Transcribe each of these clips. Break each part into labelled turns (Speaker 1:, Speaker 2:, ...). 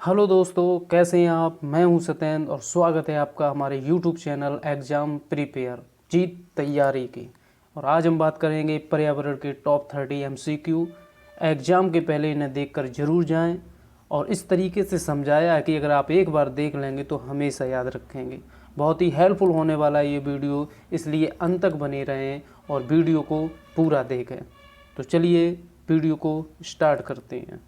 Speaker 1: Hello दोस्तों, कैसे हैं आप। मैं हूं सत्येंद्र और स्वागत है आपका हमारे यूट्यूब चैनल एग्ज़ाम प्रिपेयर जीत तैयारी की। और आज हम बात करेंगे पर्यावरण के टॉप 30 एमसीक्यू। एग्ज़ाम के पहले इन्हें देखकर ज़रूर जाएं। और इस तरीके से समझाया है कि अगर आप एक बार देख लेंगे तो हमेशा याद रखेंगे। बहुत ही हेल्पफुल होने वाला है ये वीडियो, इसलिए अंत तक बने रहें और वीडियो को पूरा देखें। तो चलिए वीडियो को स्टार्ट करते हैं।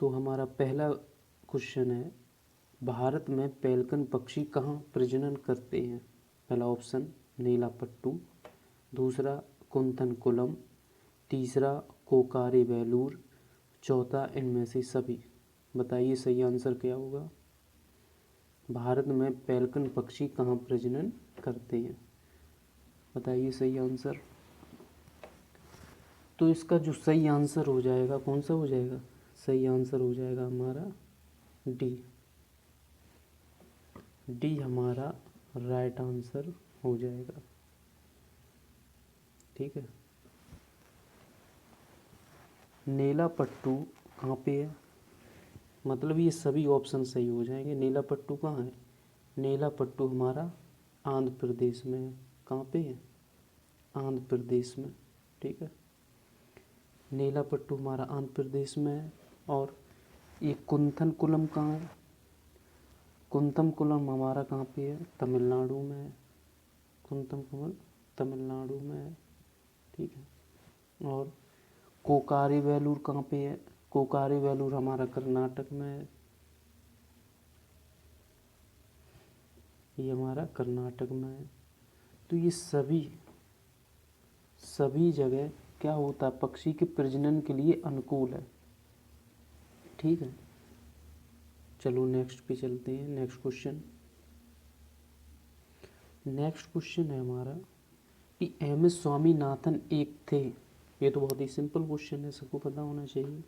Speaker 1: तो हमारा पहला क्वेश्चन है, भारत में पेल्कन पक्षी कहाँ प्रजनन करते हैं। पहला ऑप्शन नीला पट्टू, दूसरा कुंथनकुलम, तीसरा कोकारे बेलूर, चौथा इनमें से सभी। बताइए सही आंसर क्या होगा। भारत में पेल्कन पक्षी कहाँ प्रजनन करते हैं, बताइए सही आंसर। तो इसका जो सही आंसर हो जाएगा कौन सा हो जाएगा, सही आंसर हो जाएगा हमारा डी। डी हमारा राइट आंसर हो जाएगा। ठीक है। नीला पट्टू कहाँ पे है, मतलब ये सभी ऑप्शन सही हो जाएंगे। नीला पट्टू कहाँ है, नीला पट्टू हमारा आंध्र प्रदेश में है। कहाँ पे है, आंध्र प्रदेश में। ठीक है, नीला पट्टू हमारा आंध्र प्रदेश में है। और ये कुंथनकुलम कहाँ है, कुंथनकुलम हमारा कहाँ पे है, तमिलनाडु में है। कुंथनकुलम तमिलनाडु में है। ठीक है। और कोकारी वेलूर कहाँ पे है, कोकारी वेलूर हमारा कर्नाटक में है। ये हमारा कर्नाटक में है। तो ये सभी जगह क्या होता है, पक्षी के प्रजनन के लिए अनुकूल है। ठीक है, चलो नेक्स्ट पे चलते हैं। नेक्स्ट क्वेश्चन है हमारा कि एम एस स्वामीनाथन एक थे। ये तो बहुत ही सिंपल क्वेश्चन है, सबको पता होना चाहिए।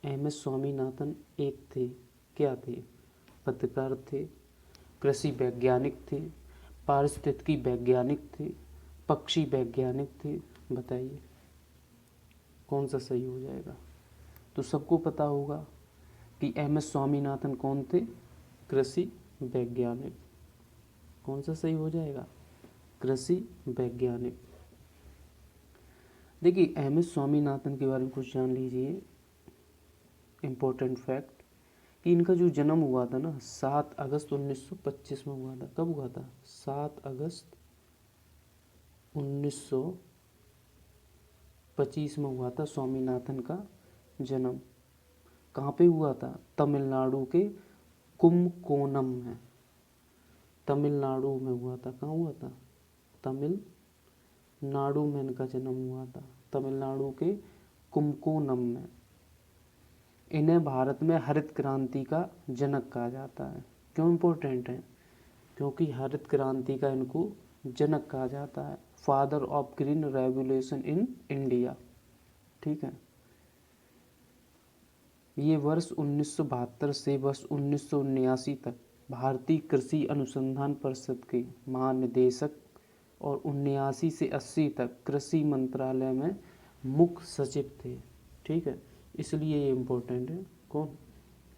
Speaker 1: एम एस स्वामीनाथन एक थे, क्या थे। पत्रकार थे, कृषि वैज्ञानिक थे, पारिस्थितिकी वैज्ञानिक थे, पक्षी वैज्ञानिक थे। बताइए कौन सा सही हो जाएगा। तो सबको पता होगा कि एम एस स्वामीनाथन कौन थे, कृषि वैज्ञानिक। कौन सा सही हो जाएगा, कृषि वैज्ञानिक। देखिए एम एस स्वामीनाथन के बारे में कुछ जान लीजिए। इम्पोर्टेंट फैक्ट कि इनका जो जन्म हुआ था ना 7 अगस्त 1925 में हुआ था। कब हुआ था, 7 अगस्त 1925 में हुआ था स्वामीनाथन का जन्म। कहाँ पे हुआ था, तमिलनाडु के कुंभकोणम में। तमिलनाडु में हुआ था। कहाँ हुआ था, तमिलनाडु में इनका जन्म हुआ था, तमिलनाडु के कुंभकोणम में। इन्हें भारत में हरित क्रांति का जनक कहा जाता है। क्यों इम्पोर्टेंट है, क्योंकि हरित क्रांति का इनको जनक कहा जाता है। Father of green revolution in India. ठीक है। ये वर्ष 1972 से वर्ष 1979 तक भारतीय कृषि अनुसंधान परिषद के महानिदेशक और 79 से 80 तक कृषि मंत्रालय में मुख्य सचिव थे। ठीक है, इसलिए ये इम्पोर्टेंट है। कौन,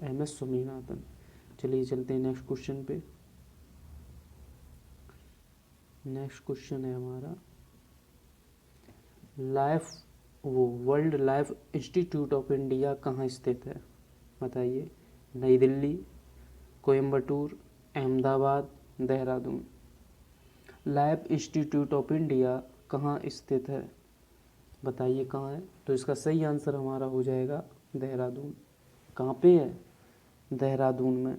Speaker 1: एम एस स्वामीनाथन। चलिए चलते हैं नेक्स्ट क्वेश्चन पे। नेक्स्ट क्वेश्चन है हमारा, world life institute of India कहाँ स्थित है। बताइए, नई Delhi, Coimbatore, Ahmedabad, Dehradun. Life institute of India कहाँ स्थित है, बताइए कहाँ है। तो इसका सही आंसर हमारा हो जाएगा देहरादून। कहाँ पे है, देहरादून में।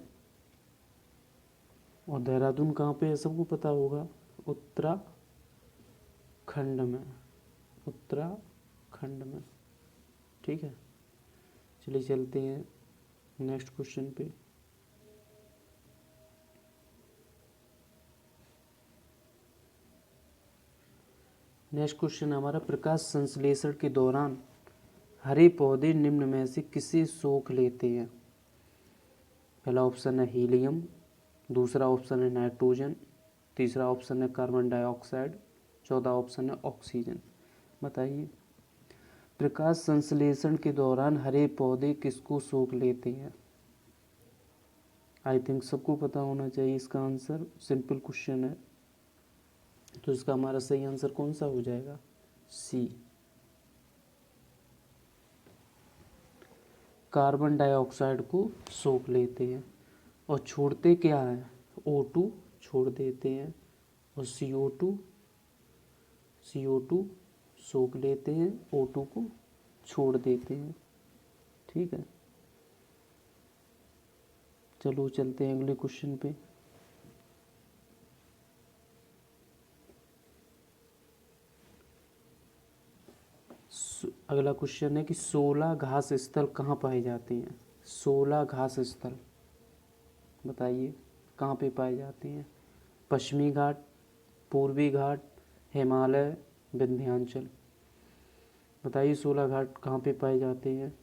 Speaker 1: और देहरादून कहाँ पे है सबको पता होगा, उत्तराखंड में, उत्तराखंड में। ठीक है, चलिए चलते हैं नेक्स्ट क्वेश्चन पे। नेक्स्ट क्वेश्चन हमारा, प्रकाश संश्लेषण के दौरान हरे पौधे निम्न में से किसे सोख लेते हैं। पहला ऑप्शन है हीलियम, दूसरा ऑप्शन है नाइट्रोजन, तीसरा ऑप्शन है कार्बन डाइऑक्साइड, चौथा ऑप्शन है ऑक्सीजन। बताइए प्रकाश संश्लेषण के दौरान हरे पौधे किसको सोख लेते हैं? आई थिंक सबको पता होना चाहिए इसका आंसर, सिंपल क्वेश्चन है। तो इसका हमारा सही आंसर कौन सा हो जाएगा? सी। कार्बन डाइऑक्साइड को सोख लेते हैं और छोड़ते क्या है? O2 छोड़ देते हैं और CO2 सोख लेते हैं, O2 को छोड़ देते हैं। ठीक है, चलो चलते हैं अगले क्वेश्चन पे। अगला क्वेश्चन है कि 16 घास स्थल कहाँ पाए जाते हैं? 16 घास स्थल बताइए कहाँ पे पाए जाते हैं? पश्चिमी घाट, पूर्वी घाट, हिमालय, विंध्याचल। बताइए 16 घाट कहाँ पे पाए जाते हैं?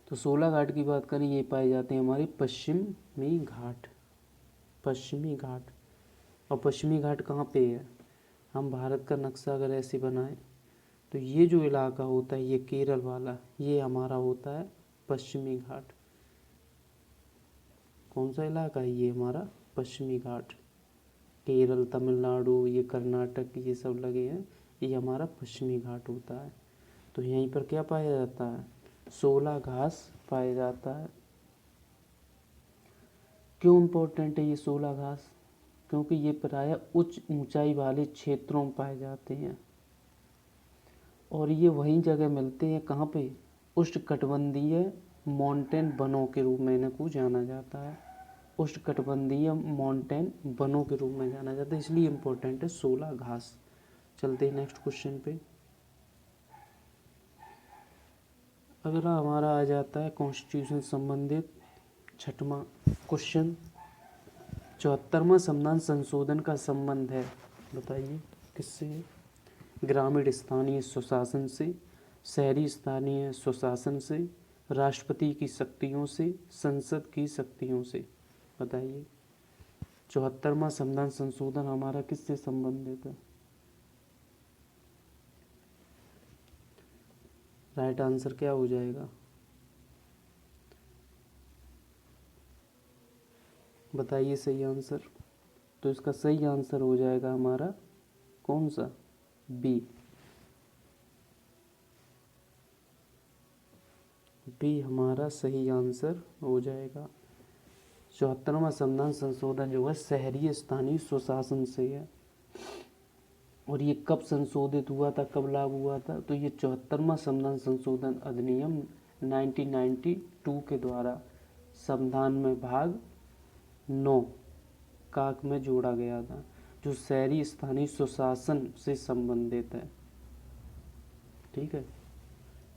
Speaker 1: तो 16 घाट की बात करें, ये पाए जाते हैं हमारे पश्चिमी घाट। पश्चिमी घाट, और पश्चिमी घाट कहाँ पे है? हम भारत का नक्शा अगर ऐसे बनाएं तो ये जो इलाका होता है, ये केरल वाला, ये हमारा होता है पश्चिमी घाट। कौन सा इलाका है? ये हमारा पश्चिमी घाट। केरल, तमिलनाडु, ये कर्नाटक, ये सब लगे हैं, ये हमारा पश्चिमी घाट होता है। तो यहीं पर क्या पाया जाता है? 16 घास पाया जाता है। क्यों इम्पोर्टेंट है ये 16 घास? क्योंकि ये प्रायः उच्च ऊंचाई वाले क्षेत्रों में पाए जाते हैं और ये वही जगह मिलते हैं कहाँ पे? उष्णकटिबंधीय माउंटेन वनों के रूप में इनको जाना जाता है। उष्णकटिबंधीय माउंटेन वनों के रूप में जाना जाता है, इसलिए इम्पोर्टेंट है 16 घास। चलते हैं नेक्स्ट क्वेश्चन पे। अगला हमारा आ जाता है कॉन्स्टिट्यूशन संबंधित 6वां क्वेश्चन। 74वां संविधान संशोधन का संबंध है, बताइए किससे? ग्रामीण स्थानीय स्वशासन से, शहरी स्थानीय स्वशासन से, राष्ट्रपति की शक्तियों से, संसद की शक्तियों से। बताइए 74वां संविधान संशोधन हमारा किससे संबंधित है? राइट आंसर क्या हो जाएगा? बताइए सही आंसर। तो इसका सही आंसर हो जाएगा हमारा कौन सा? बी। बी हमारा सही आंसर हो जाएगा। 74वां संविधान संशोधन जो है शहरी स्थानीय स्वशासन से है। और ये कब संशोधित हुआ था, कब लागू हुआ था? तो ये 74वां संविधान संशोधन अधिनियम 1992 के द्वारा संविधान में भाग 9 काक में जोड़ा गया था, जो शहरी स्थानीय स्वशासन से संबंधित है। ठीक है,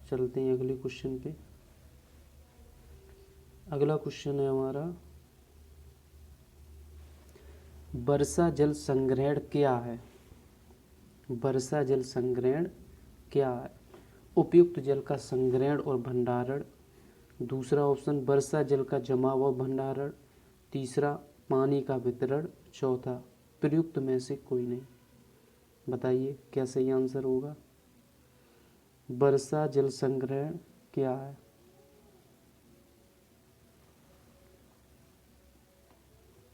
Speaker 1: चलते हैं अगले क्वेश्चन पे। अगला क्वेश्चन है हमारा वर्षा जल संग्रहण क्या है? वर्षा जल संग्रहण क्या है? उपयुक्त जल का संग्रहण और भंडारण। दूसरा ऑप्शन वर्षा जल का जमाव और भंडारण। तीसरा पानी का वितरण। चौथा प्रयुक्त में से कोई नहीं। बताइए क्या सही आंसर होगा? वर्षा जल संग्रहण क्या है?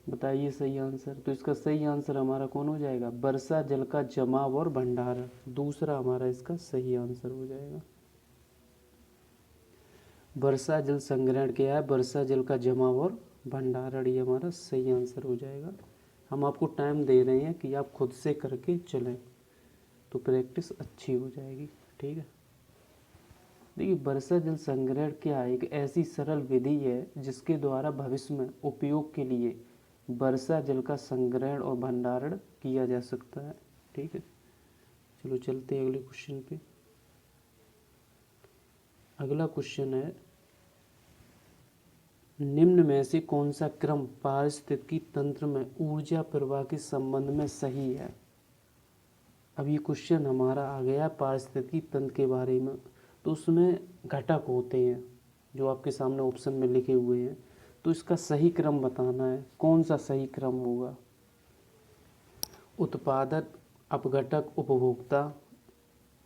Speaker 1: बताइए सही आंसर। तो इसका सही आंसर हमारा कौन हो जाएगा? वर्षा जल का जमाव और भंडारण। दूसरा हमारा इसका सही आंसर हो जाएगा। वर्षा जल संग्रहण क्या है? वर्षा जल का जमाव और भंडारण, ये हमारा सही आंसर हो जाएगा। हम आपको टाइम दे रहे हैं कि आप खुद से करके चलें तो प्रैक्टिस अच्छी हो जाएगी। ठीक है, देखिए वर्षा जल संग्रहण क्या है? एक ऐसी सरल विधि है जिसके द्वारा भविष्य में उपयोग के लिए वर्षा जल का संग्रहण और भंडारण किया जा सकता है। ठीक है, चलो चलते हैं अगले क्वेश्चन पे। अगला क्वेश्चन है निम्न में से कौन सा क्रम पारिस्थितिकी तंत्र में ऊर्जा प्रवाह के संबंध में सही है? अब ये क्वेश्चन हमारा आ गया पारिस्थितिकी तंत्र के बारे में। तो उसमें घटक होते हैं जो आपके सामने ऑप्शन में लिखे हुए हैं, तो इसका सही क्रम बताना है। कौन सा सही क्रम होगा? उत्पादक अपघटक उपभोक्ता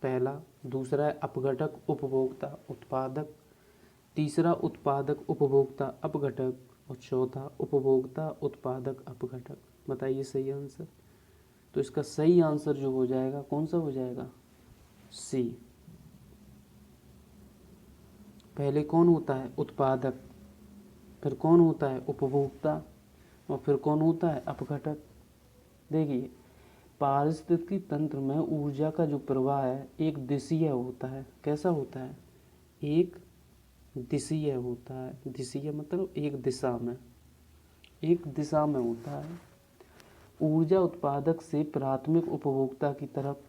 Speaker 1: पहला, दूसरा है अपघटक उपभोक्ता उत्पादक, तीसरा उत्पादक उपभोक्ता अपघटक और चौथा उपभोक्ता उत्पादक अपघटक। बताइए सही आंसर। तो इसका सही आंसर जो हो जाएगा कौन सा हो जाएगा? सी। पहले कौन होता है? उत्पादक, फिर कौन होता है? उपभोक्ता, और फिर कौन होता है? अपघटक। देखिए, पारिस्थितिकी तंत्र में ऊर्जा का जो प्रवाह है एक दिशीय होता है। कैसा होता है? एक दिशीय होता है। दिशीय मतलब एक दिशा में, एक दिशा में होता है। ऊर्जा उत्पादक से प्राथमिक उपभोक्ता की तरफ,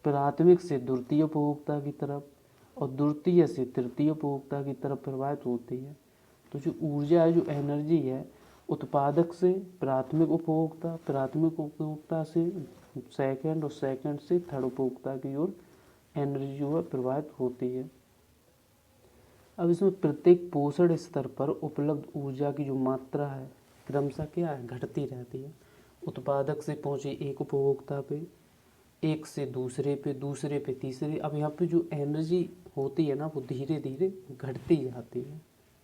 Speaker 1: प्राथमिक से द्वितीय उपभोक्ता की तरफ और द्वितीय से तृतीय उपभोक्ता की तरफ प्रवाहित होती है। तो जो ऊर्जा है, जो एनर्जी है, उत्पादक से प्राथमिक उपभोक्ता, प्राथमिक उपभोक्ता से सेकंड और सेकंड से थर्ड उपभोक्ता की ओर एनर्जी जो है प्रवाहित होती है। अब इसमें प्रत्येक पोषण स्तर पर उपलब्ध ऊर्जा की जो मात्रा है क्रमशः क्या है? घटती रहती है। उत्पादक से पहुंचे एक उपभोक्ता पे, एक से दूसरे पे, दूसरे पे तीसरे। अब यहाँ पे जो एनर्जी होती है ना वो धीरे धीरे घटती जाती है।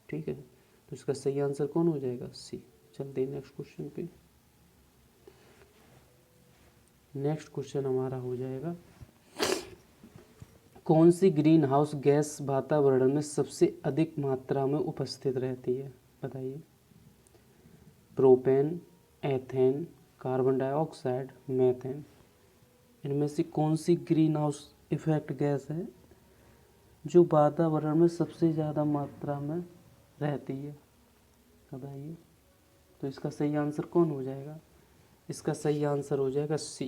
Speaker 1: ठीक है, तो इसका सही आंसर कौन हो जाएगा? सी। चलते हैं नेक्स्ट क्वेश्चन पे। नेक्स्ट क्वेश्चन हमारा हो जाएगा, कौन सी ग्रीन हाउस गैस वातावरण में सबसे अधिक मात्रा में उपस्थित रहती है? बताइए। Propane, ethane, carbon dioxide, methane. इनमें से कौन सी ग्रीन हाउस इफेक्ट गैस है जो वातावरण में सबसे ज़्यादा मात्रा में रहती है? बताइए। तो इसका सही आंसर कौन हो जाएगा? इसका सही आंसर हो जाएगा सी,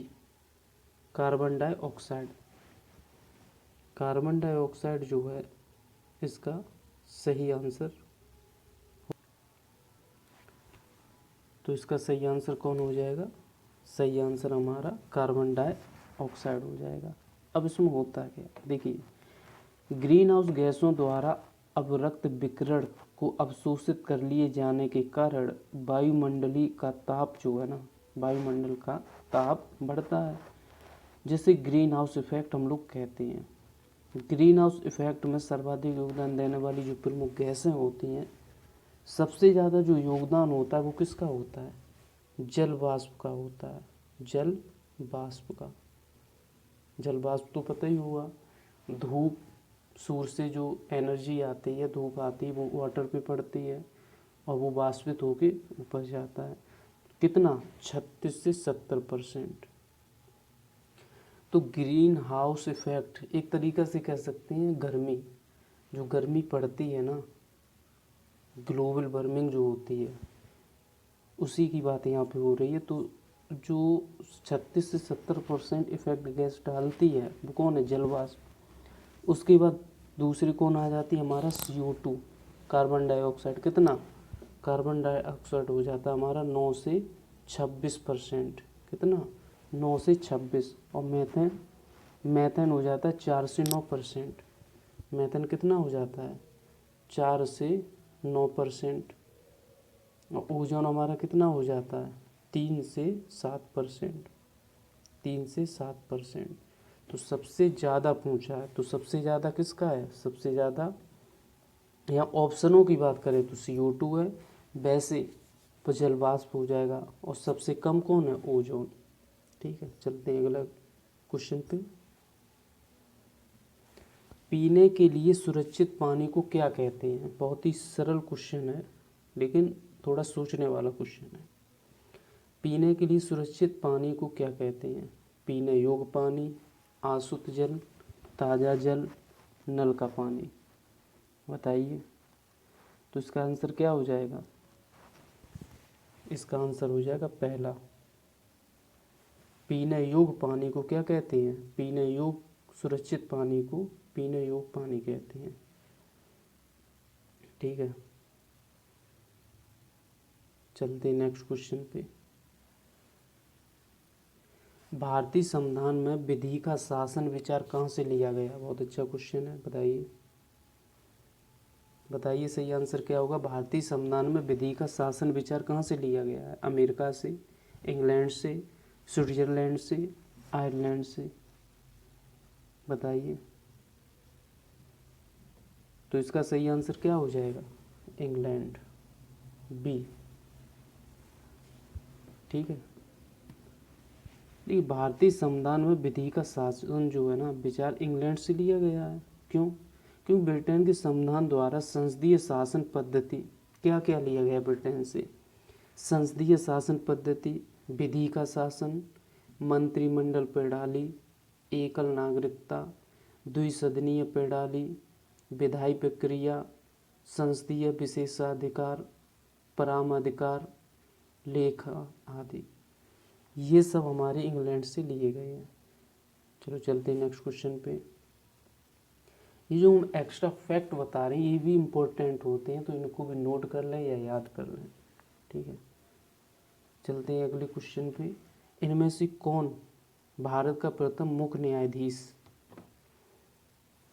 Speaker 1: कार्बन डाइऑक्साइड। कार्बन डाइऑक्साइड जो है इसका सही आंसर। तो इसका सही आंसर कौन हो जाएगा? सही आंसर हमारा कार्बन डाइऑक्साइड हो जाएगा। अब इसमें होता है क्या? देखिए, ग्रीन हाउस गैसों द्वारा अवरक्त विकिरण को अवशोषित कर लिए जाने के कारण वायुमंडलीय का ताप जो है ना, वायुमंडल का ताप बढ़ता है, जिसे ग्रीन हाउस इफेक्ट हम लोग कहते हैं। ग्रीन हाउस इफेक्ट में सर्वाधिक योगदान देने वाली जो प्रमुख गैसें होती हैं, सबसे ज़्यादा जो योगदान होता है वो किसका होता है? जल वाष्प का होता है। जल वाष्प का। जल वाष्प तो पता ही होगा, धूप, सूर्य से जो एनर्जी आती है, धूप आती है, वो वाटर पे पड़ती है और वो वाष्पित होके ऊपर जाता है। कितना? 36 से 70%। तो ग्रीन हाउस इफेक्ट एक तरीक़ा से कह सकते हैं गर्मी, जो गर्मी पड़ती है ना, ग्लोबल वार्मिंग जो होती है, उसी की बात यहाँ पे हो रही है। तो जो 36 से 70% इफेक्ट गैस डालती है वो कौन है? जल वाष्प। उसके बाद दूसरी कौन आ जाती है? हमारा CO2, कार्बन डाइऑक्साइड। कितना? कार्बन डाइऑक्साइड हो जाता है हमारा 9 से 26%। कितना? 9 से 26। और मीथेन, मीथेन हो जाता है 4 से 9%। मीथेन कितना हो जाता है? 4 से 9%। और ओजोन हमारा कितना हो जाता है? 3 से 7%। 3 से 7%। तो सबसे ज़्यादा पूछा है, तो सबसे ज़्यादा किसका है? सबसे ज़्यादा यहाँ ऑप्शनों की बात करें तो CO2 है, वैसे तो जल वाष्प हो जाएगा, और सबसे कम कौन है? ओजोन। ठीक है, चलते हैं अगला क्वेश्चन पे। पीने के लिए सुरक्षित पानी को क्या कहते हैं? बहुत ही सरल क्वेश्चन है लेकिन थोड़ा सोचने वाला क्वेश्चन है। पीने के लिए सुरक्षित पानी को क्या कहते हैं? पीने योग्य पानी, आशुद्ध जल, ताज़ा जल, नल का पानी। बताइए। तो इसका आंसर क्या हो जाएगा? इसका आंसर हो जाएगा पहला, पीने योग्य पानी को क्या कहते हैं? पीने योग्य सुरक्षित पानी को पीने योग्य पानी कहते हैं। ठीक है, चलते नेक्स्ट क्वेश्चन पे। भारतीय संविधान में विधि का शासन विचार कहाँ से लिया गया? बहुत अच्छा क्वेश्चन है, बताइए। बताइए सही आंसर क्या होगा? भारतीय संविधान में विधि का शासन विचार कहाँ से लिया गया है? अमेरिका से, इंग्लैंड से, स्विट्जरलैंड से, आयरलैंड से? बताइए। तो इसका सही आंसर क्या हो जाएगा? England, B. ठीक है। देखिए, भारतीय संविधान में विधि का शासन जो है ना, विचार इंग्लैंड से लिया गया है। क्यों? क्योंकि ब्रिटेन के संविधान द्वारा संसदीय शासन पद्धति, क्या क्या लिया गया ब्रिटेन से? संसदीय शासन पद्धति, विधि का शासन, मंत्रिमंडल प्रणाली, एकल नागरिकता, द्विसदनीय प्रणाली, विधायी प्रक्रिया, संसदीय विशेषाधिकार, परामाधिकार, लेखा आदि। ये सब हमारे इंग्लैंड से लिए गए हैं। चलो चलते हैं नेक्स्ट क्वेश्चन पे। ये जो हम एक्स्ट्रा फैक्ट बता रहे हैं ये भी इम्पोर्टेंट होते हैं, तो इनको भी नोट कर लें या याद कर लें। ठीक है, चलते हैं अगले क्वेश्चन पे। इनमें से कौन भारत का प्रथम मुख्य न्यायाधीश?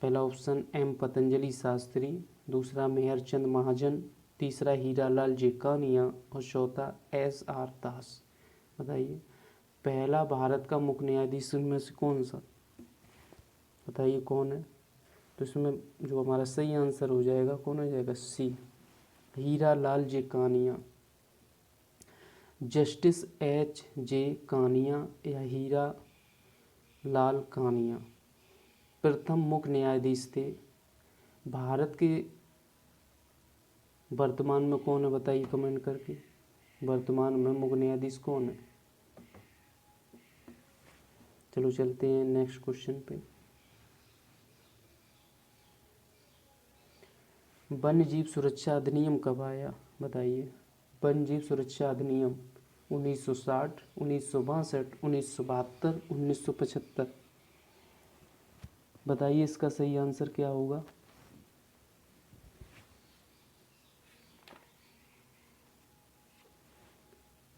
Speaker 1: पहला ऑप्शन एम पतंजलि शास्त्री, दूसरा मेहरचंद महाजन, तीसरा हीरालाल जेकानिया और चौथा एस आर दास। बताइए, पहला भारत का मुख्य न्यायाधीश इनमें से कौन सा? बताइए कौन है? तो इसमें जो हमारा सही आंसर हो जाएगा कौन हो जाएगा? सी, Hiralal Jekania. Justice H J Kania या हीरा लाल कानिया प्रथम मुख्य न्यायाधीश थे। भारत के वर्तमान में कौन है? बताइए कमेंट करके, वर्तमान में मुख्य न्यायाधीश कौन है? चलो चलते हैं नेक्स्ट क्वेश्चन पे। वन्य जीव सुरक्षा अधिनियम कब आया? बताइए। वन्य जीव सुरक्षा अधिनियम 1960, 1962, 1972, 1975। बताइए इसका सही आंसर क्या होगा?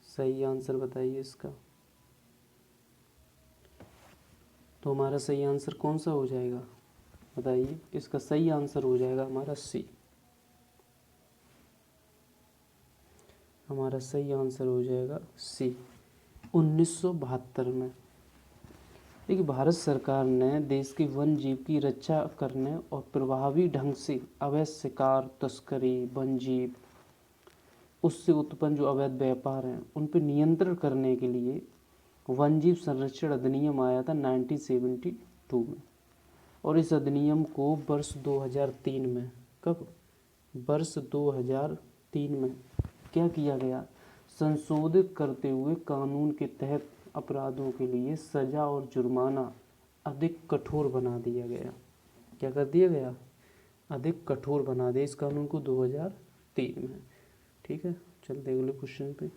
Speaker 1: सही आंसर बताइए इसका। तो हमारा सही आंसर कौन सा हो जाएगा? बताइए। इसका सही आंसर हो जाएगा हमारा सी। हमारा सही आंसर हो जाएगा सी, 1972 में। देखिए, भारत सरकार ने देश के वन जीव की रक्षा करने और प्रभावी ढंग से अवैध शिकार, तस्करी, वन जीव, उससे उत्पन्न जो अवैध व्यापार हैं उन पर नियंत्रण करने के लिए वन जीव संरक्षण अधिनियम आया था 1972 में। और इस अधिनियम को वर्ष 2003 में, कब? वर्ष 2003 में क्या किया गया? संशोधित करते हुए कानून के तहत अपराधों के लिए सजा और जुर्माना अधिक कठोर बना दिया गया। क्या कर दिया गया? अधिक कठोर बना दिया इस कानून को 2003 में। ठीक है, चलते अगले क्वेश्चन पे।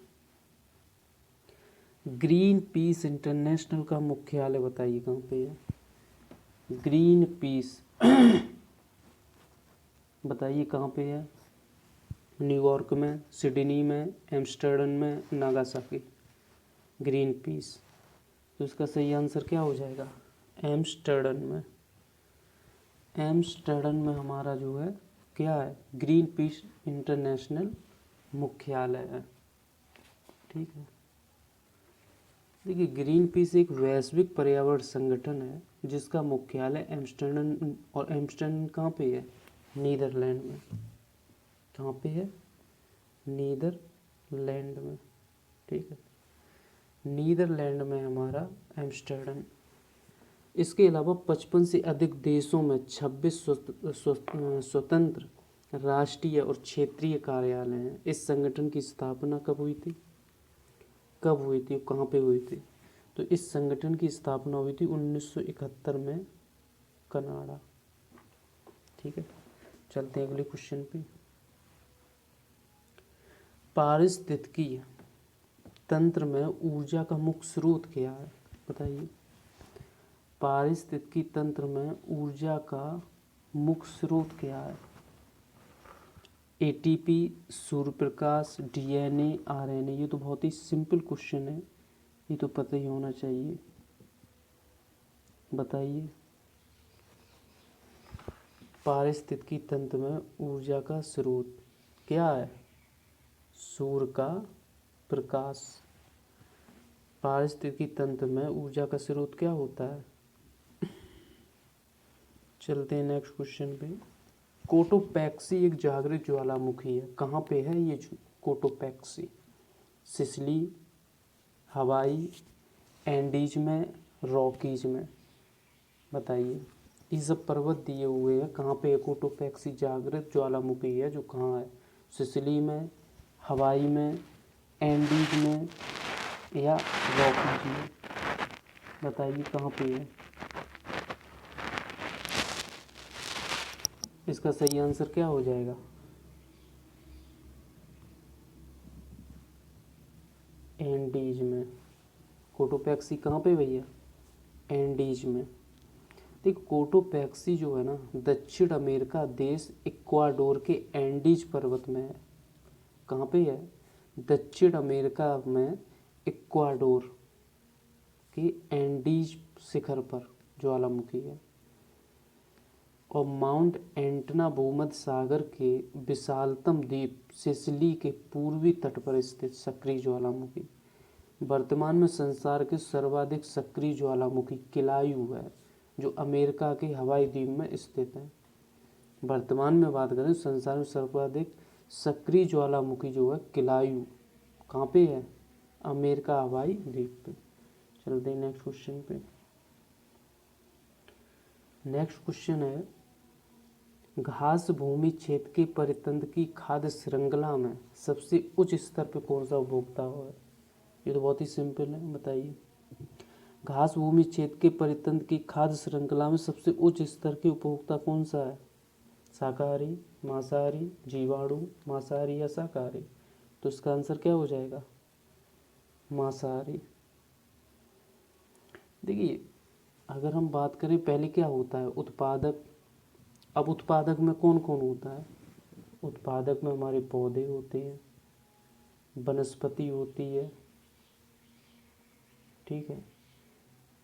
Speaker 1: ग्रीन पीस इंटरनेशनल का मुख्यालय बताइए कहाँ पे है? ग्रीन पीस बताइए कहाँ पे है? न्यूयॉर्क में, सिडनी में, एम्स्टर्डम में, नागासाकी। ग्रीन पीस, तो इसका सही आंसर क्या हो जाएगा? एम्स्टर्डम में। एम्स्टर्डम में हमारा जो है क्या है? ग्रीन पीस इंटरनेशनल मुख्यालय है। ठीक है। देखिए, ग्रीन पीस एक वैश्विक पर्यावरण संगठन है जिसका मुख्यालय एम्स्टर्डम, और एम्स्टर्डम कहाँ पे है? नीदरलैंड में। कहाँ पे है? नीदरलैंड में। ठीक है, नीदरलैंड में हमारा एम्स्टर्डम। इसके अलावा 55 से अधिक देशों में 26 स्वतंत्र राष्ट्रीय और क्षेत्रीय कार्यालय हैं। इस संगठन की स्थापना कब हुई थी? कब हुई थी? कहाँ पे हुई थी? तो इस संगठन की स्थापना हुई थी 1971 में, कनाडा। ठीक है, चलते हैं अगले क्वेश्चन पे। पारिस्थितिकी तंत्र में ऊर्जा का मुख्य स्रोत क्या है? बताइए। पारिस्थितिकी तंत्र में ऊर्जा का मुख्य स्रोत क्या है? ATP, Surya Prakash, DNA, RNA. ये तो बहुत ही सिंपल क्वेश्चन है, ये तो पता ही होना चाहिए। बताइए। पारिस्थितिकी तंत्र में ऊर्जा का स्रोत क्या है? सूर्य का प्रकाश। पारिस्थितिकी तंत्र में ऊर्जा का स्रोत क्या होता है? चलते हैं नेक्स्ट क्वेश्चन पे। कोटोपैक्सी एक जागृत ज्वालामुखी है। कहाँ पे है ये कोटोपैक्सी? सिसिली, हवाई, एंडीज में, रॉकीज में। बताइए। ये सब पर्वत दिए हुए हैं, कहाँ पे है कोटोपैक्सी जागृत ज्वालामुखी है जो कहाँ है? सिसिली में, हवाई में, एंडीज में या रॉकीज में। बताइए कहाँ पे है। इसका सही आंसर क्या हो जाएगा? एंडीज में। कोटोपैक्सी कहाँ पे भैया? एंडीज में। देखो कोटोपैक्सी जो है ना, दक्षिण अमेरिका देश इक्वाडोर के एंडीज पर्वत में है। कहाँ पे है? दक्षिण अमेरिका में इक्वाडोर के एंडीज शिखर पर ज्वालामुखी है। और माउंट एंटना भूमध्य सागर के विशालतम द्वीप सिसिली के पूर्वी तट पर स्थित सक्रिय ज्वालामुखी। वर्तमान में संसार के सर्वाधिक सक्रिय ज्वालामुखी किलायू है जो अमेरिका के हवाई द्वीप में स्थित है। वर्तमान में बात करें संसार में सर्वाधिक सक्रिय ज्वालामुखी जो है किलायू कहाँ पे है? अमेरिका हवाई द्वीप पे। चलते हैं नेक्स्ट क्वेश्चन पे। नेक्स्ट क्वेश्चन है, घास भूमि क्षेत्र के परितंत्र की खाद्य श्रृंखला में सबसे उच्च स्तर पे कौन सा उपभोक्ता है? ये तो बहुत ही सिंपल है, बताइए। घास भूमि क्षेत्र के परितंत्र की खाद्य श्रृंखला में सबसे उच्च स्तर के उपभोक्ता कौन सा है? शाकाहारी, मांसाहारी, जीवाणु, मांसाहारी या शाकाहारी? तो इसका आंसर क्या हो जाएगा? मांसाहारी। देखिए अगर हम बात करें पहले क्या होता है? उत्पादक। अब उत्पादक में कौन कौन होता है? उत्पादक में हमारे पौधे होते हैं, वनस्पति होती है, ठीक है।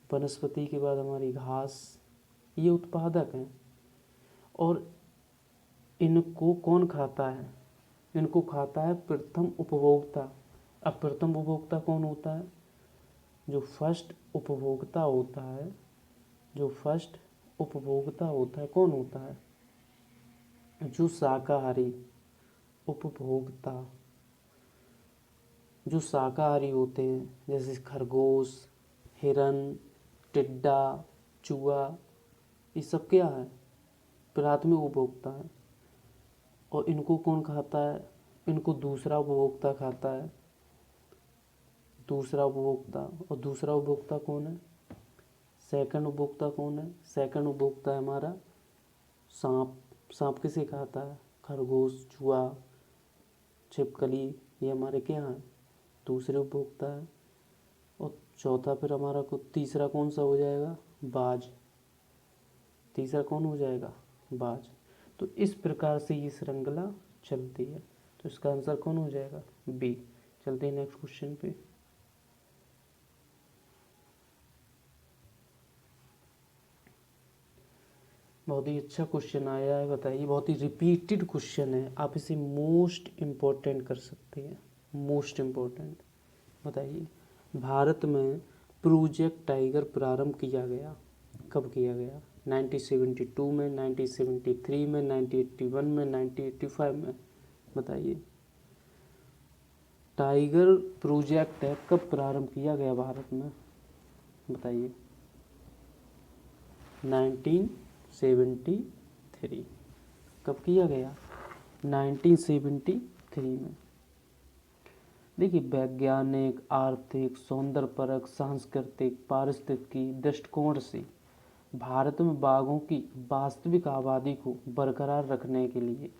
Speaker 1: वनस्पति के बाद हमारी घास, ये उत्पादक हैं। और इनको कौन खाता है? इनको खाता है प्रथम उपभोक्ता। अब प्रथम उपभोक्ता कौन होता है? जो फर्स्ट उपभोक्ता होता है, जो फर्स्ट उपभोक्ता होता है कौन होता है? जो शाकाहारी उपभोक्ता, जो शाकाहारी होते हैं जैसे खरगोश, हिरन, टिड्डा, चूहा, ये सब क्या है? प्राथमिक उपभोक्ता है। और इनको कौन खाता है? इनको दूसरा उपभोक्ता खाता है। दूसरा उपभोक्ता। और दूसरा उपभोक्ता कौन है? सेकंड उपभोक्ता कौन है? सेकंड उपभोक्ता है हमारा सांप। सांप किसे खाता है? खरगोश, चूहा, छिपकली, ये हमारे क्या हैं? दूसरे उपभोक्ता है। और चौथा फिर हमारा तीसरा कौन सा हो जाएगा? बाज। तीसरा कौन हो जाएगा? बाज। तो इस प्रकार से ये श्रृंखला चलती है। तो इसका आंसर कौन हो जाएगा? बी। चलते हैं नेक्स्ट क्वेश्चन पे। बहुत ही अच्छा क्वेश्चन आया है, बताइए। बहुत ही रिपीटेड क्वेश्चन है, आप इसे मोस्ट इम्पोर्टेंट कर सकते हैं। Most important. बताइए भारत में प्रोजेक्ट टाइगर प्रारंभ किया गया, कब किया गया? 1972 में, 1973 में, 1981 में, 1985 में? बताइए। टाइगर प्रोजेक्ट है कब प्रारंभ किया गया भारत में? बताइए। 1973। कब किया गया? 1973 में। देखिए वैज्ञानिक, आर्थिक, सौंदर्यपरक, सांस्कृतिक, पारिस्थितिकी दृष्टिकोण से भारत में बाघों की वास्तविक आबादी को बरकरार रखने के लिए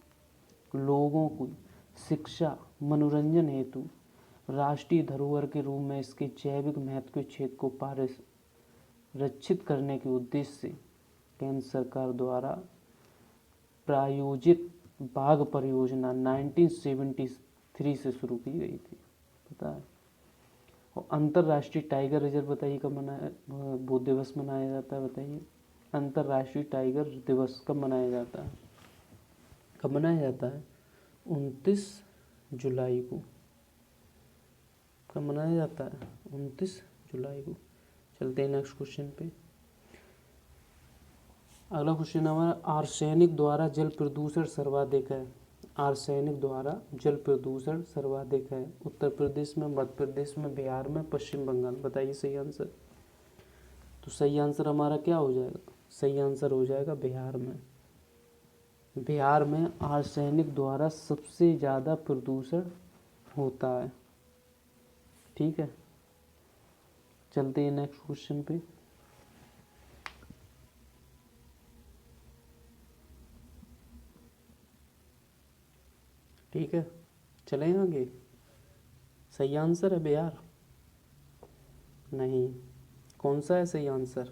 Speaker 1: लोगों की शिक्षा, मनोरंजन हेतु राष्ट्रीय धरोहर के रूप में इसके जैविक महत्व के क्षेत्र को रक्षित करने के उद्देश्य से केंद्र सरकार द्वारा प्रायोजित बाघ परियोजना 1973 से शुरू की गई थी, पता है। और अंतर्राष्ट्रीय टाइगर रिजर्व बताइए कब वो दिवस मनाया जाता है? बताइए। अंतर्राष्ट्रीय टाइगर दिवस कब मनाया जाता है? कब मनाया जाता है? 29 जुलाई को। कब मनाया जाता है? 29 जुलाई को। चलते हैं नेक्स्ट क्वेश्चन पे। अगला क्वेश्चन हमारा, आर्सेनिक द्वारा जल प्रदूषण सर्वाधिक है। आर्सेनिक द्वारा जल प्रदूषण सर्वाधिक है। उत्तर प्रदेश में, मध्य प्रदेश में, बिहार में, पश्चिम बंगाल। बताइए सही आंसर। तो सही आंसर हमारा क्या हो जाएगा? सही आंसर हो जाएगा बिहार में। बिहार में आर्सेनिक द्वारा सबसे ज़्यादा प्रदूषण होता है। ठीक है, चलते हैं नेक्स्ट क्वेश्चन पे। ठीक है, चलें आगे। सही आंसर है बिहार? नहीं, कौन सा है सही आंसर?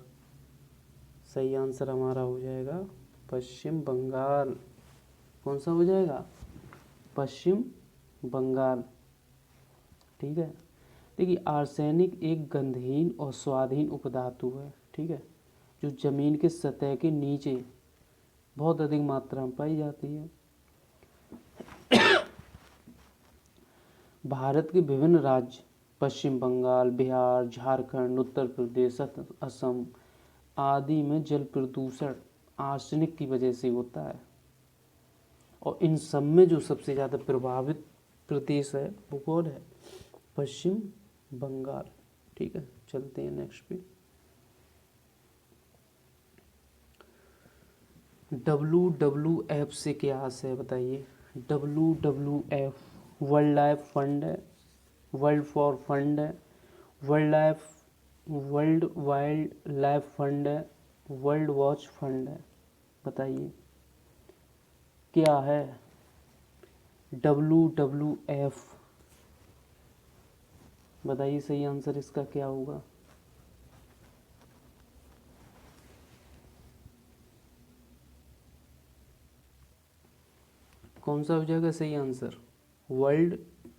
Speaker 1: सही आंसर हमारा हो जाएगा पश्चिम बंगाल। कौन सा हो जाएगा? पश्चिम बंगाल। ठीक है, देखिए आर्सेनिक एक गंधहीन और स्वादहीन उपधातु है। ठीक है, जो जमीन के सतह के नीचे बहुत अधिक मात्रा में पाई जाती है। भारत के विभिन्न राज्य, पश्चिम बंगाल, बिहार, झारखंड, उत्तर प्रदेश, असम आदि में जल प्रदूषण आर्सेनिक की वजह से होता है। और इन सब में जो सबसे ज़्यादा प्रभावित प्रदेश है वो कौन है? पश्चिम बंगाल। ठीक है, चलते हैं नेक्स्ट पे। WWF से क्या आशय है? बताइए। WWF वर्ल्ड लाइफ फंड है, वर्ल्ड फॉर फंड है, वर्ल्ड वाइल्ड लाइफ फंड है, वर्ल्ड वॉच फंड है। बताइए क्या है WWF? बताइए सही आंसर इसका क्या होगा? कौन सा हो जाएगा सही answer? World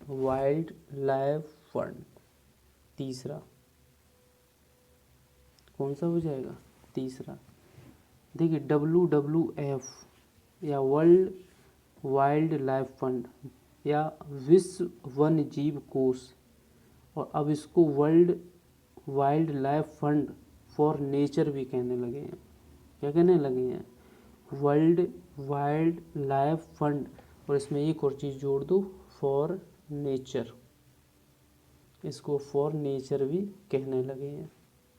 Speaker 1: wild life fund. तीसरा कौन सा हो जाएगा? तीसरा। देखिए WWF या वर्ल्ड वाइल्ड लाइफ फंड या विश्व वन्य जीव कोष, और अब इसको world wild life fund for nature भी कहने लगे हैं। क्या कहने लगे हैं? वर्ल्ड वाइल्ड लाइफ फंड, और इसमें एक और चीज़ जोड़ दो, फॉर नेचर। इसको फॉर नेचर भी कहने लगे हैं।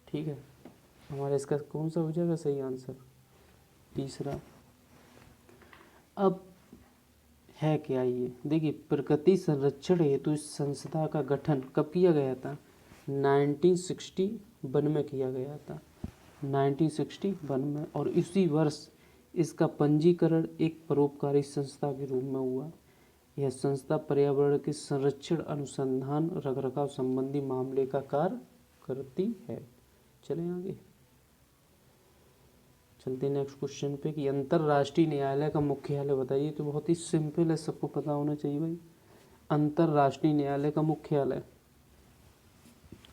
Speaker 1: ठीक है, हमारा इसका कौन सा हो जाएगा सही आंसर? तीसरा। अब है क्या ये? देखिए, प्रकृति संरक्षण हेतु इस संस्था का गठन कब किया गया था? 1961 में किया गया था। 1961 में, और इसी वर्ष इसका पंजीकरण एक परोपकारी संस्था के रूप में हुआ। यह संस्था पर्यावरण के संरक्षण, अनुसंधान, रखरखाव संबंधी मामले का कार्य करती है। चलें आगे, चलते नेक्स्ट क्वेश्चन पे कि अंतर्राष्ट्रीय न्यायालय का मुख्यालय बताइए। तो बहुत ही सिंपल है, सबको पता होना चाहिए भाई। अंतर्राष्ट्रीय न्यायालय का मुख्यालय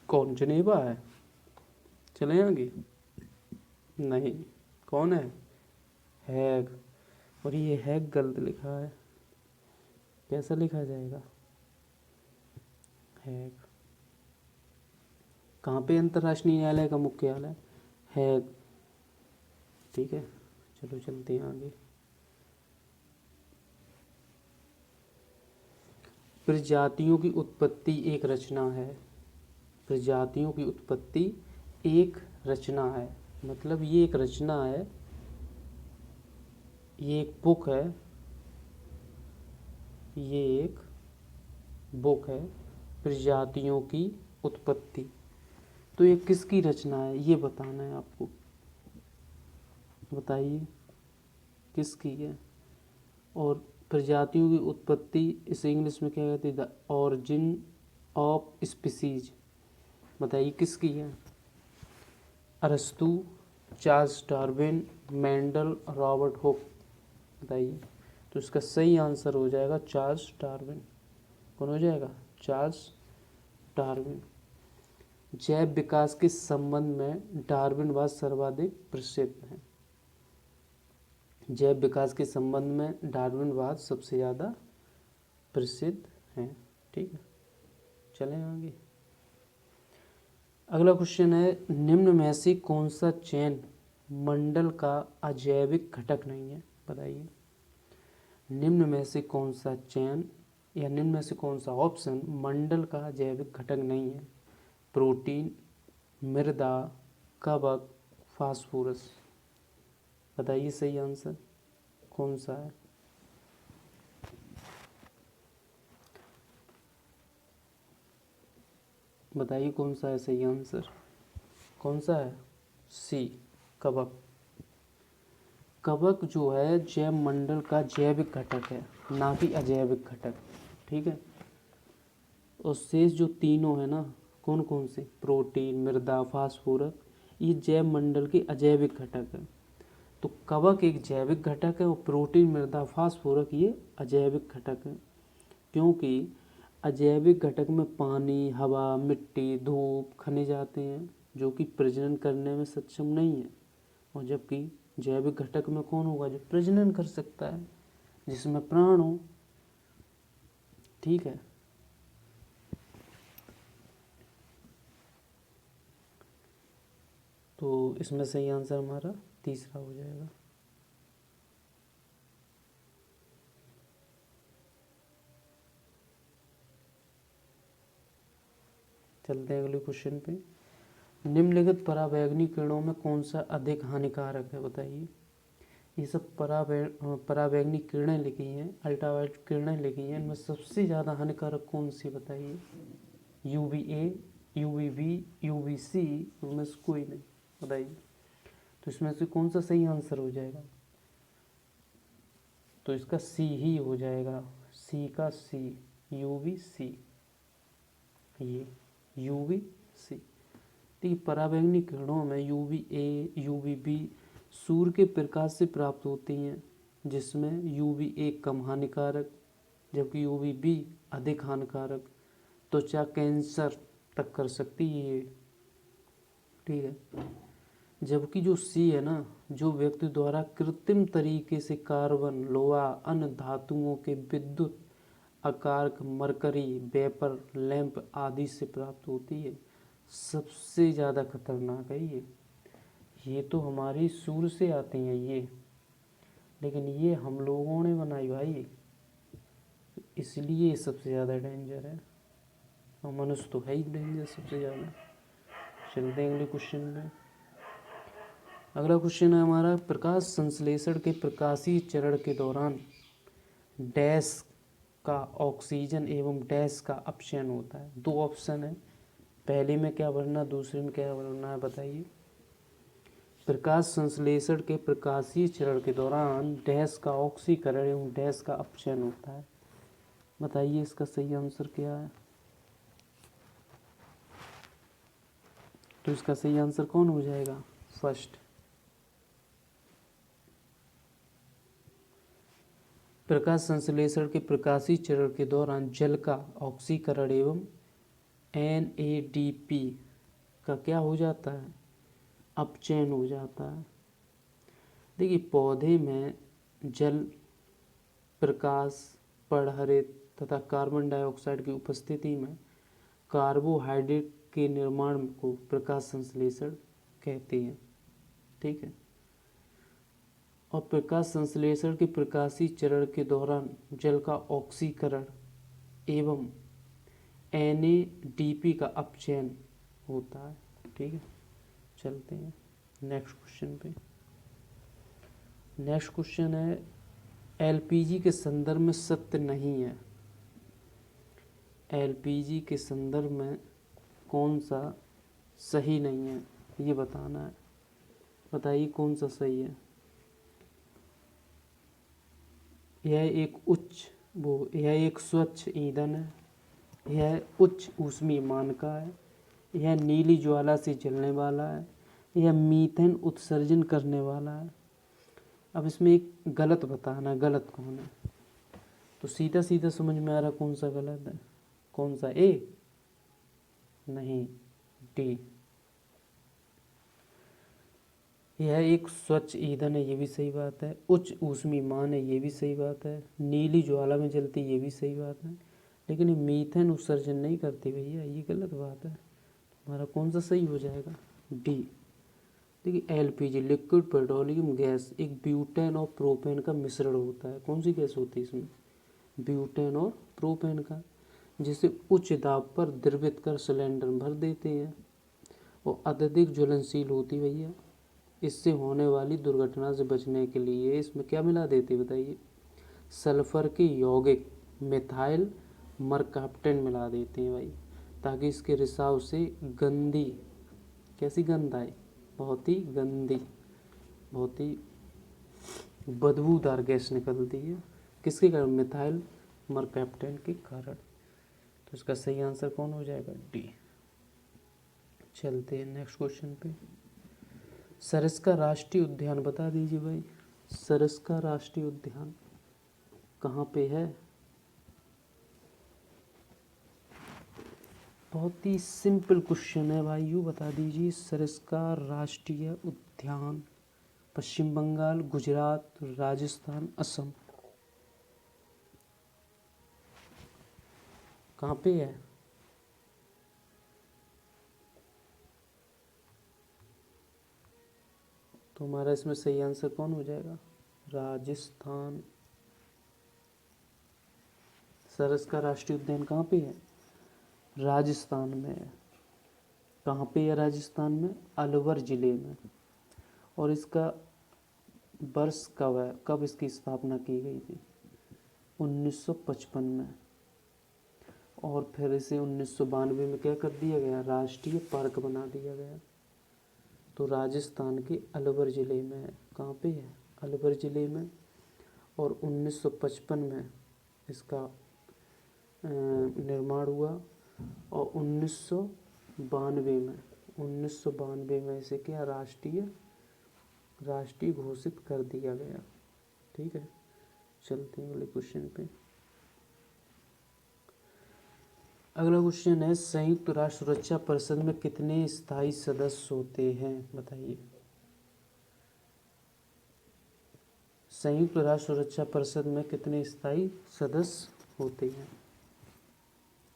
Speaker 1: कौन? जिनेवा है। चलें आगे। नहीं, कौन है? हैग। और ये हैग गलत लिखा है, कैसा लिखा जाएगा? हैग। कहाँ पे अंतर्राष्ट्रीय न्यायालय का मुख्यालय? हैग। ठीक है, चलो चलते हैं आगे। प्रजातियों की उत्पत्ति एक रचना है। प्रजातियों की उत्पत्ति एक रचना है, मतलब ये एक रचना है, ये एक बुक है, ये एक बुक है प्रजातियों की उत्पत्ति। तो ये किसकी रचना है ये बताना है आपको। बताइए किसकी है? और प्रजातियों की उत्पत्ति इसे इंग्लिश में क्या कहते हैं? The origin of species. बताइए किसकी है? अरस्तु, Charles Darwin, Mendel, Robert Hooke. बताइए। तो इसका सही आंसर हो जाएगा चार्ल्स डार्विन। कौन हो जाएगा? Charles Darwin. जैव विकास के संबंध में डार्विनवाद सर्वाधिक प्रसिद्ध है। जैव विकास के संबंध में डार्विनवाद सबसे ज़्यादा प्रसिद्ध है। ठीक है, चलें आगे। अगला क्वेश्चन है, निम्न में से कौन सा चयन मंडल का अजैविक घटक नहीं है? बताइए, निम्न में से कौन सा चयन या निम्न में से कौन सा ऑप्शन मंडल का जैविक घटक नहीं है? प्रोटीन, मृदा, कवक, फास्फोरस। बताइए सही आंसर कौन सा है? बताइए कौन सा है सही आंसर? कौन सा है? सी, कवक। कवक जो है जैव मंडल का जैविक घटक है, ना कि अजैविक घटक। ठीक है। और शेष जो तीनों है ना, कौन कौन से? प्रोटीन, मृदा, फास्फोरस, ये जैव मंडल के अजैविक घटक है। तो कवक एक जैविक घटक है और प्रोटीन, मृदा, फास्फोरस ये अजैविक घटक है। क्योंकि अजैविक घटक में पानी, हवा, मिट्टी, धूप, खनिज आते हैं जो कि प्रजनन करने में सक्षम नहीं है। और जबकि जैविक घटक में कौन होगा जो प्रजनन कर सकता है, जिसमें प्राण हो। ठीक है। तो इसमें सही आंसर हमारा तीसरा हो जाएगा। चलते हैं अगले क्वेश्चन पे। निम्नलिखित पराबैंगनी किरणों में कौन सा अधिक हानिकारक है? बताइए। ये सब पराबैंगनी किरणें लिखी हैं, अल्ट्रावायलेट किरणें लिखी हैं, इनमें सबसे ज़्यादा हानिकारक कौन सी? बताइए। UVA, UVB, UVC, उनमें से कोई नहीं। बताइए। तो इसमें से कौन सा सही आंसर हो जाएगा? तो इसका सी ही हो जाएगा, सी का सी, UVC। ये UVC। देखिए, पराबैंगनी किरणों में UVA, UVB सूर्य के प्रकाश से प्राप्त होती हैं, जिसमें UVA कम हानिकारक जबकि UVB अधिक हानिकारक, त्वचा कैंसर तक कर सकती है ये। ठीक है। जबकि जो सी है ना, जो व्यक्ति द्वारा कृत्रिम तरीके से कार्बन, लोहा, अन्य धातुओं के विद्युत आकार, मरकरी वेपर लैंप आदि से प्राप्त होती है, सबसे ज़्यादा खतरनाक है ये तो हमारी सूर्य से आती हैं ये, लेकिन ये हम लोगों ने बनाई भाई, इसलिए ये सबसे ज़्यादा डेंजर है। और मनुष्य तो है ही डेंजर सबसे ज़्यादा। चलते हैं अगले क्वेश्चन में। अगला क्वेश्चन है हमारा, प्रकाश संश्लेषण के प्रकाशीय चरण के दौरान डैश का ऑक्सीजन एवं डैश का अपचयन होता है। दो ऑप्शन है, पहले में क्या भरना, दूसरे में क्या भरना है? बताइए। प्रकाश संश्लेषण के प्रकाशीय चरण के दौरान डैश का ऑक्सीकरण एवं डैश का अपचयन होता है। बताइए इसका सही आंसर क्या है? तो इसका सही आंसर कौन हो जाएगा? फर्स्ट। प्रकाश संश्लेषण के प्रकाशीय चरण के दौरान जल का ऑक्सीकरण एवं NADP का क्या हो जाता है? अपचयन हो जाता है। देखिए, पौधे में जल, प्रकाश, पर्णहरित तथा कार्बन डाइऑक्साइड की उपस्थिति में कार्बोहाइड्रेट के निर्माण को प्रकाश संश्लेषण कहते हैं। ठीक है। और प्रकाश संश्लेषण के प्रकाशीय चरण के दौरान जल का ऑक्सीकरण एवं NADP का अपचयन होता है। ठीक है। चलते हैं नेक्स्ट क्वेश्चन पे। नेक्स्ट क्वेश्चन है, LPG के संदर्भ में सत्य नहीं है। LPG के संदर्भ में कौन सा सही नहीं है ये बताना है। बताइए कौन सा सही है? यह एक स्वच्छ ईंधन है, यह उच्च ऊष्मीय मान का है, यह नीली ज्वाला से जलने वाला है, यह मीथेन उत्सर्जन करने वाला है। अब इसमें एक गलत बताना, गलत कौन है? तो सीधा सीधा समझ में आ रहा कौन सा गलत है। कौन सा? ए? नहीं, डी। यह एक स्वच्छ ईंधन है, ये भी सही बात है। उच्च ऊष्मीय मान है, ये भी सही बात है। नीली ज्वाला में जलती, ये भी सही बात है। लेकिन ये मीथेन उत्सर्जन नहीं करती भैया, ये गलत बात है। हमारा कौन सा सही हो जाएगा? डी। देखिए एलपीजी लिक्विड पेट्रोलियम गैस एक ब्यूटेन और प्रोपेन का मिश्रण होता है। कौन सी गैस होती है इसमें? ब्यूटेन और प्रोपेन का, जिसे उच्च दाब पर द्रवित कर सिलेंडर में भर देते हैं और अत्यधिक ज्वलनशील होती है भैया। इससे होने वाली दुर्घटना से बचने के लिए इसमें क्या मिला देते बताइए? सल्फर के यौगिक मिथाइल मरकाप्टेन मिला देते हैं भाई, ताकि इसके रिसाव से गंदी, कैसी गंध आए? बहुत ही गंदी, बहुत ही बदबूदार गैस निकलती है। किसके कारण? मिथाइल मरकाप्टेन के कारण। तो इसका सही आंसर कौन हो जाएगा? डी। चलते हैं नेक्स्ट क्वेश्चन पे। सरिस्का राष्ट्रीय उद्यान बता दीजिए भाई। सरिस्का राष्ट्रीय उद्यान कहाँ पे है? बहुत ही सिंपल क्वेश्चन है भाई, यू बता दीजिए। सरिस्का राष्ट्रीय उद्यान पश्चिम बंगाल, गुजरात, राजस्थान, असम, कहाँ पे है? तो हमारा इसमें सही आंसर कौन हो जाएगा? राजस्थान। सरिस्का राष्ट्रीय उद्यान कहाँ पे है? राजस्थान में है। कहाँ पे है राजस्थान में? अलवर जिले में। और इसका वर्ष कब है, कब इसकी स्थापना की गई थी? 1955 में। और फिर इसे 1992 में क्या कर दिया गया? राष्ट्रीय पार्क बना दिया गया। तो राजस्थान के अलवर ज़िले में है। कहाँ पे है? अलवर ज़िले में। और 1955 में इसका निर्माण हुआ और 1992 में इसे क्या राष्ट्रीय घोषित कर दिया गया। ठीक है, चलते हैं अगले क्वेश्चन पे। अगला क्वेश्चन है, संयुक्त राष्ट्र सुरक्षा परिषद में कितने स्थायी सदस्य होते हैं बताइए। संयुक्त राष्ट्र सुरक्षा परिषद में कितने स्थायी सदस्य होते हैं?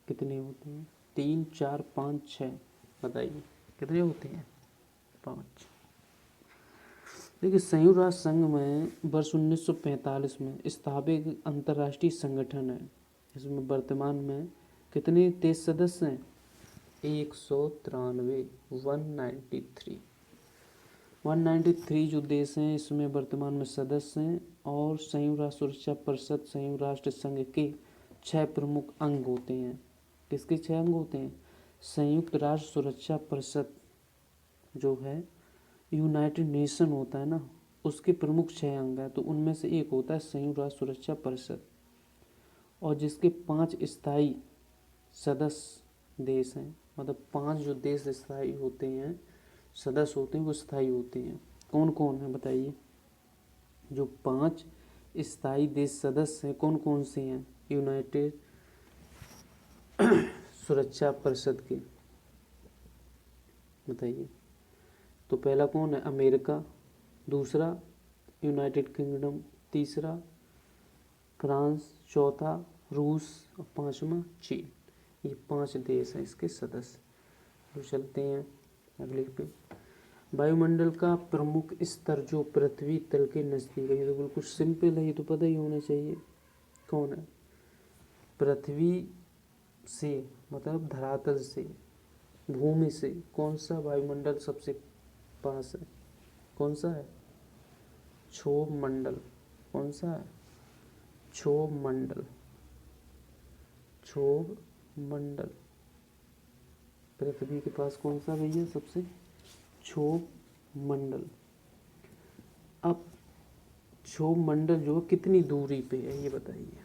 Speaker 1: कितने होते हैं? 3, 4, 5, 6 बताइए कितने होते हैं? 5। देखिए संयुक्त राष्ट्र संघ में वर्ष 1945 में स्थापित एक अंतर्राष्ट्रीय संगठन है। इसमें वर्तमान में कितने देश सदस्य हैं? 193, 193 जो देश हैं इसमें वर्तमान में सदस्य हैं। और संयुक्त राष्ट्र सुरक्षा परिषद संयुक्त राष्ट्र संघ के 6 प्रमुख अंग होते हैं। किसके 6 अंग होते हैं? संयुक्त राष्ट्र सुरक्षा परिषद जो है यूनाइटेड नेशन होता है ना, उसके प्रमुख 6 अंग हैं। तो उनमें से एक होता है संयुक्त राष्ट्र सुरक्षा परिषद, और जिसके 5 स्थायी सदस्य देश हैं। मतलब 5 जो देश स्थायी होते हैं, सदस्य होते हैं, वो स्थायी होते हैं। कौन कौन है बताइए? जो 5 स्थायी देश सदस्य हैं कौन कौन से हैं यूनाइटेड सुरक्षा परिषद के, बताइए। तो पहला कौन है? अमेरिका, दूसरा यूनाइटेड किंगडम, तीसरा फ्रांस, चौथा रूस और 5वां चीन। ये 5 देश हैं इसके सदस्य। तो चलते हैं अगले पे। वायुमंडल का प्रमुख स्तर जो पृथ्वी तल के नज़दीक है, ये तो बिल्कुल सिंपल है, ये तो पता ही होना चाहिए। कौन है? पृथ्वी से मतलब धरातल से, भूमि से कौन सा वायुमंडल सबसे पास है? कौन सा है? क्षोभ मंडल। कौन सा है? क्षोभ मंडल। क्षोभ मंडल पृथ्वी के पास कौन सा भैया सबसे? क्षोभ मंडल। अब क्षोभ मंडल जो कितनी दूरी पे है ये बताइए,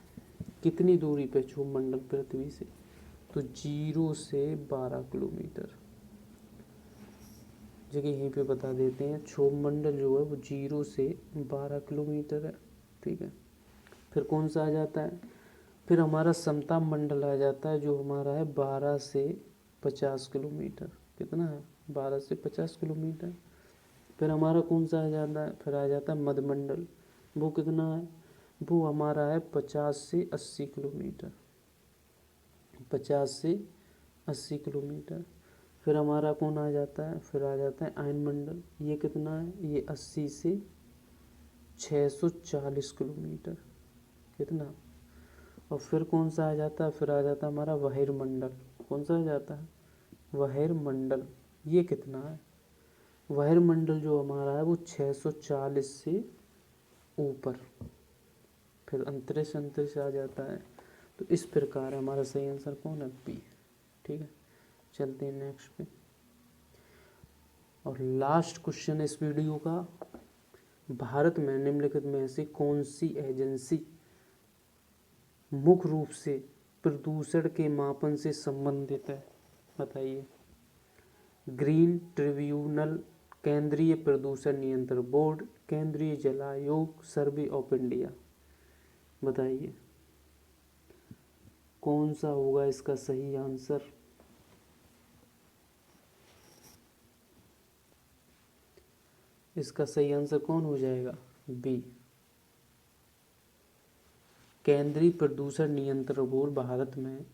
Speaker 1: कितनी दूरी पे क्षोभ मंडल पृथ्वी से? तो 0 से 12 किलोमीटर। जगह यहीं पे बता देते हैं, क्षोभ मंडल जो है वो 0 से 12 किलोमीटर है। ठीक है, फिर कौन सा आ जाता है? फिर हमारा समताप मंडल आ जाता है जो हमारा है 12 से 50 किलोमीटर। कितना है? 12 से 50 किलोमीटर। फिर हमारा कौन सा आ जाता है? फिर आ जाता है मध्यमंडल। वो कितना है? वो हमारा है 50 से 80 किलोमीटर। 50 से 80 किलोमीटर। फिर हमारा कौन आ जाता है, फिर आ जाता है आयनमंडल। ये कितना है, ये 80 से 640 किलोमीटर। कितना, और फिर कौन सा आ जाता है, फिर आ जाता है हमारा बहिर्मंडल। कौन सा आ जाता है, बहिर्मंडल। ये कितना है, बहिर्मंडल जो हमारा है वो 640 से ऊपर। फिर अंतरिक्ष, अंतरिक्ष आ जाता है। तो इस प्रकार हमारा सही आंसर कौन है, बी। ठीक है, चलते हैं नेक्स्ट पे। और लास्ट क्वेश्चन है इस वीडियो का, भारत में निम्नलिखित में से कौन सी एजेंसी मुख्य रूप से प्रदूषण के मापन से संबंधित है, बताइए। ग्रीन ट्रिब्यूनल, केंद्रीय प्रदूषण नियंत्रण बोर्ड, केंद्रीय जल आयोग, सर्वे ऑफ इंडिया। बताइए कौन सा होगा इसका सही आंसर। इसका सही आंसर कौन हो जाएगा, बी। केंद्रीय प्रदूषण नियंत्रण बोर्ड भारत में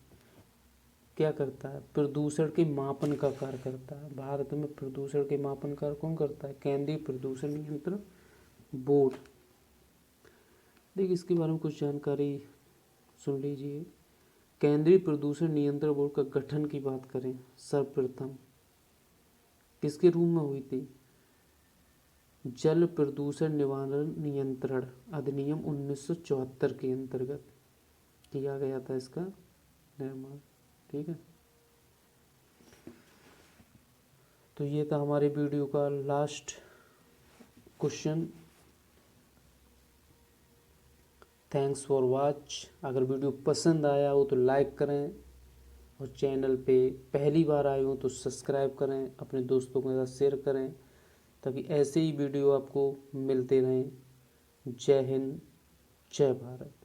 Speaker 1: क्या करता है, प्रदूषण के मापन का कार्य करता है। भारत में प्रदूषण के मापन का कौन करता है, केंद्रीय प्रदूषण नियंत्रण बोर्ड। देखिए इसके बारे में कुछ जानकारी सुन लीजिए। केंद्रीय प्रदूषण नियंत्रण बोर्ड का गठन की बात करें, सर्वप्रथम किसके रूप में हुई थी, जल प्रदूषण निवारण नियंत्रण अधिनियम 1974 के अंतर्गत किया गया था इसका निर्माण। ठीक है, तो ये था हमारे वीडियो का last question. Thanks for watch. अगर वीडियो पसंद आया हो तो लाइक करें, और चैनल पे पहली बार आए हो तो सब्सक्राइब करें, अपने दोस्तों के साथ शेयर करें, ताकि ऐसे ही वीडियो आपको मिलते रहें। जय हिंद, जय भारत।